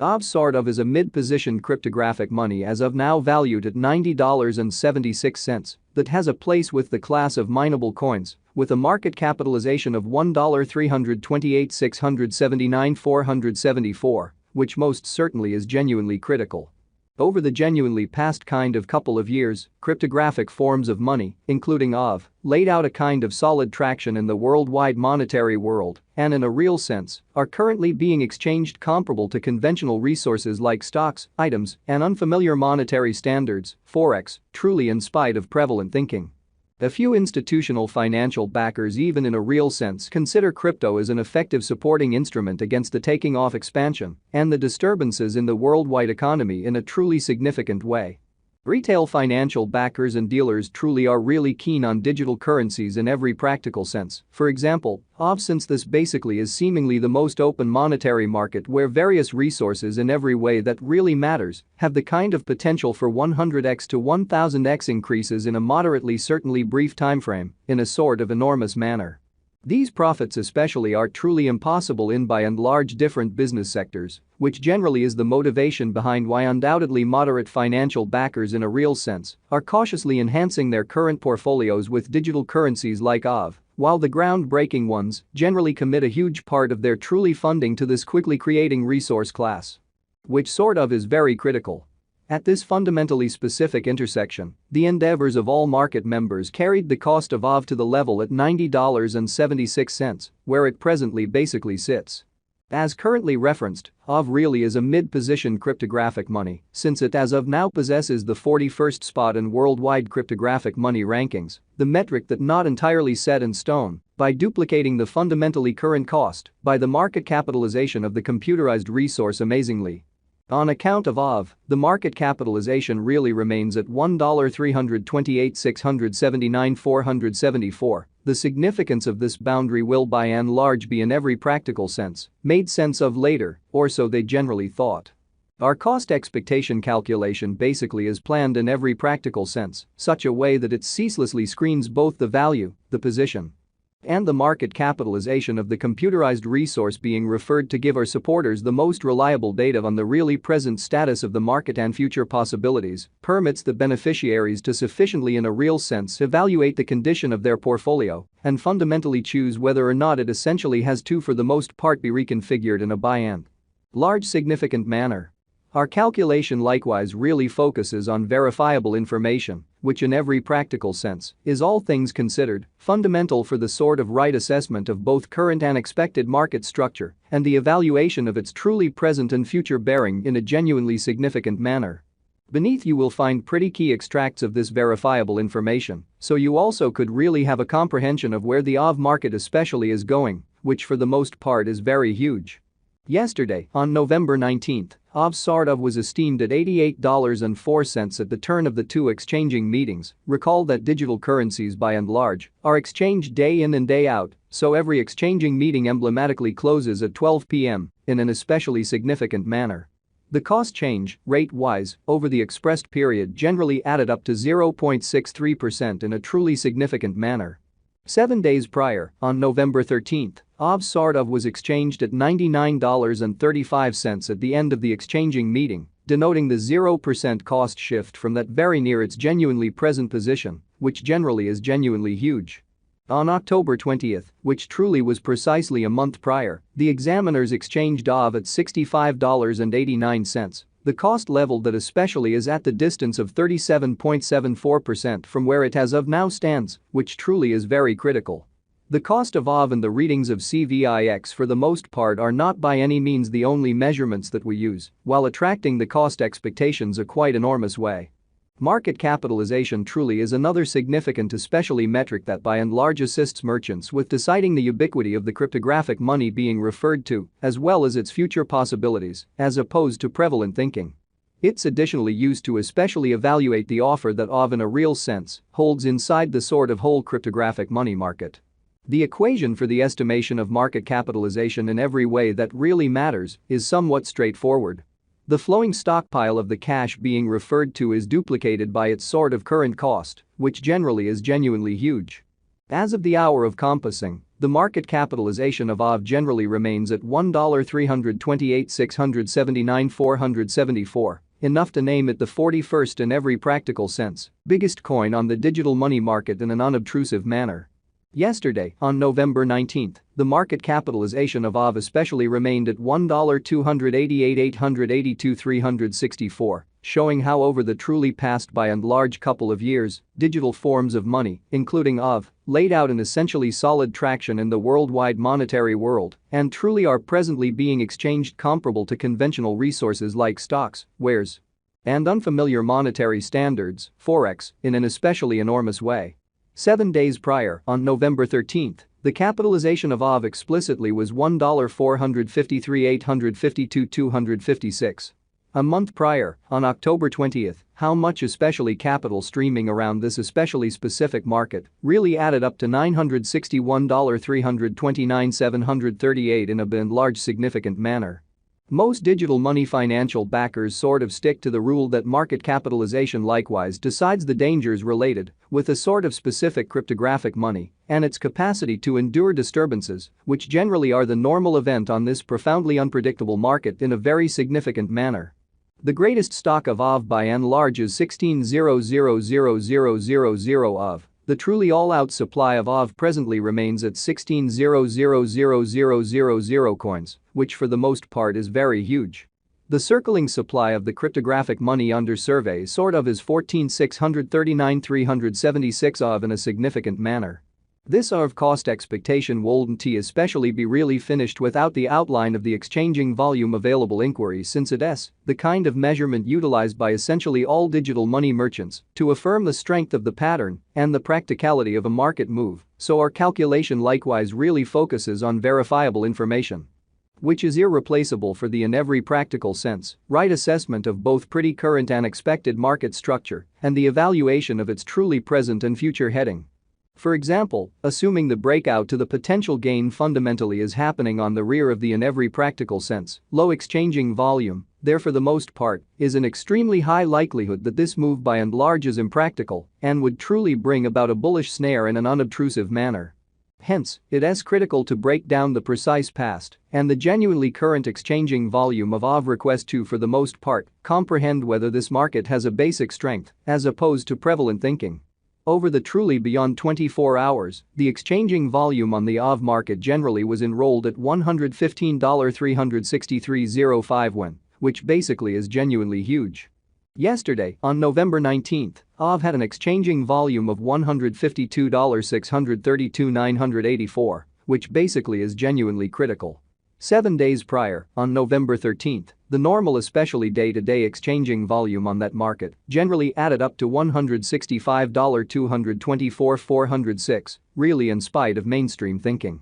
Aave sort of is a mid-positioned cryptographic money as of now valued at $90.76 that has a place with the class of mineable coins with a market capitalization of $1,328,679,474, which most certainly is genuinely critical. Over the genuinely past kind of couple of years, cryptographic forms of money, including Aave, laid out a kind of solid traction in the worldwide monetary world and in a real sense are currently being exchanged comparable to conventional resources like stocks, items, and unfamiliar monetary standards, forex, truly in spite of prevalent thinking. A few institutional financial backers even in a real sense consider crypto as an effective supporting instrument against the taking off expansion and the disturbances in the worldwide economy in a truly significant way. Retail financial backers and dealers truly are really keen on digital currencies in every practical sense. For example, Aave, since this basically is seemingly the most open monetary market where various resources in every way that really matters have the kind of potential for 100x to 1000x increases in a moderately certainly brief timeframe in a sort of enormous manner. These profits especially are truly impossible in by and large different business sectors, which generally is the motivation behind why undoubtedly moderate financial backers in a real sense are cautiously enhancing their current portfolios with digital currencies like Aave, while the groundbreaking ones generally commit a huge part of their truly funding to this quickly creating resource class. Which sort of is very critical. At this fundamentally specific intersection, the endeavors of all market members carried the cost of Aave to the level at $90.76, where it presently basically sits. As currently referenced, Aave really is a mid-position cryptographic money since it as of now possesses the 41st spot in worldwide cryptographic money rankings, the metric that not entirely set in stone, by duplicating the fundamentally current cost by the market capitalization of the computerized resource amazingly. On account of Aave, the market capitalization really remains at $1,328,679,474. The significance of this boundary will by and large be in every practical sense made sense of later, or so they generally thought. Our cost expectation calculation basically is planned in every practical sense, such a way that it ceaselessly screens both the value, the position, and the market capitalization of the computerized resource being referred to give our supporters the most reliable data on the really present status of the market and future possibilities, permits the beneficiaries to sufficiently in a real sense evaluate the condition of their portfolio and fundamentally choose whether or not it essentially has to for the most part be reconfigured in a by and large significant manner. Our calculation likewise really focuses on verifiable information, which in every practical sense is all things considered fundamental for the sort of right assessment of both current and expected market structure and the evaluation of its truly present and future bearing in a genuinely significant manner. Beneath you will find pretty key extracts of this verifiable information, so you also could really have a comprehension of where the Aave market especially is going, which for the most part is very huge. Yesterday, on November 19, Aave sort of was esteemed at $88.04 at the turn of the two exchanging meetings. Recall that digital currencies by and large are exchanged day in and day out, so every exchanging meeting emblematically closes at 12 p.m. in an especially significant manner. The cost change, rate-wise, over the expressed period generally added up to 0.63% in a truly significant manner. 7 days prior, on November 13, Aave sort of was exchanged at $99.35 at the end of the exchanging meeting, denoting the 0% cost shift from that very near its genuinely present position, which generally is genuinely huge. On October 20, which truly was precisely a month prior, the examiners exchanged Aave at $65.89, the cost level that especially is at the distance of 37.74% from where it as of now stands, which truly is very critical. The cost of Aave and the readings of CVIX for the most part are not by any means the only measurements that we use, while attracting the cost expectations a quite enormous way. Market capitalization truly is another significant especially metric that by and large assists merchants with deciding the ubiquity of the cryptographic money being referred to, as well as its future possibilities, as opposed to prevalent thinking. It's additionally used to especially evaluate the offer that Aave in a real sense holds inside the sort of whole cryptographic money market. The equation for the estimation of market capitalization in every way that really matters is somewhat straightforward. The flowing stockpile of the cash being referred to is duplicated by its sort of current cost, which generally is genuinely huge. As of the hour of compassing, The market capitalization of Aave generally remains at $1,328,679,474, enough to name it the 41st in every practical sense, biggest coin on the digital money market in an unobtrusive manner. Yesterday, on November 19, the market capitalization of Aave especially remained at $1,288,882,364, showing how over the truly past by and large couple of years, digital forms of money, including Aave, laid out an essentially solid traction in the worldwide monetary world and truly are presently being exchanged comparable to conventional resources like stocks, wares, and unfamiliar monetary standards, forex, in an especially enormous way. 7 days prior, on November 13, the capitalization of Aave explicitly was $1,453,852,256. A month prior, on October 20, how much especially capital streaming around this especially specific market really added up to $961,329,738 in a by and large significant manner. Most digital money financial backers sort of stick to the rule that market capitalization likewise decides the dangers related with a sort of specific cryptographic money and its capacity to endure disturbances, which generally are the normal event on this profoundly unpredictable market in a very significant manner. The greatest stock of Aave by and large is 16,000,000 of. The truly all-out supply of Aave presently remains at 16,000,000 coins, which for the most part is very huge. The circling supply of the cryptographic money under survey sort of is 14,639,376 of in a significant manner. This Aave cost expectation wouldn't especially be really finished without the outline of the exchanging volume available inquiry, since it is the kind of measurement utilized by essentially all digital money merchants to affirm the strength of the pattern and the practicality of a market move, so our calculation likewise really focuses on verifiable information, which is irreplaceable for the in every practical sense right assessment of both pretty current and expected market structure and the evaluation of its truly present and future heading. For example, assuming the breakout to the potential gain fundamentally is happening on the rear of the in every practical sense low exchanging volume, there for the most part is an extremely high likelihood that this move by and large is impractical and would truly bring about a bullish snare in an unobtrusive manner. Hence, it is critical to break down the precise past and the genuinely current exchanging volume of Aave request to for the most part comprehend whether this market has a basic strength as opposed to prevalent thinking. Over the truly beyond 24 hours, the exchanging volume on the Aave market generally was enrolled at $115,363.05 when, which basically is genuinely huge. Yesterday, on November 19, Aave had an exchanging volume of $152,632,984, which basically is genuinely critical. 7 days prior, on November 13, the normal especially day-to-day exchanging volume on that market generally added up to $165,224,406, really in spite of mainstream thinking.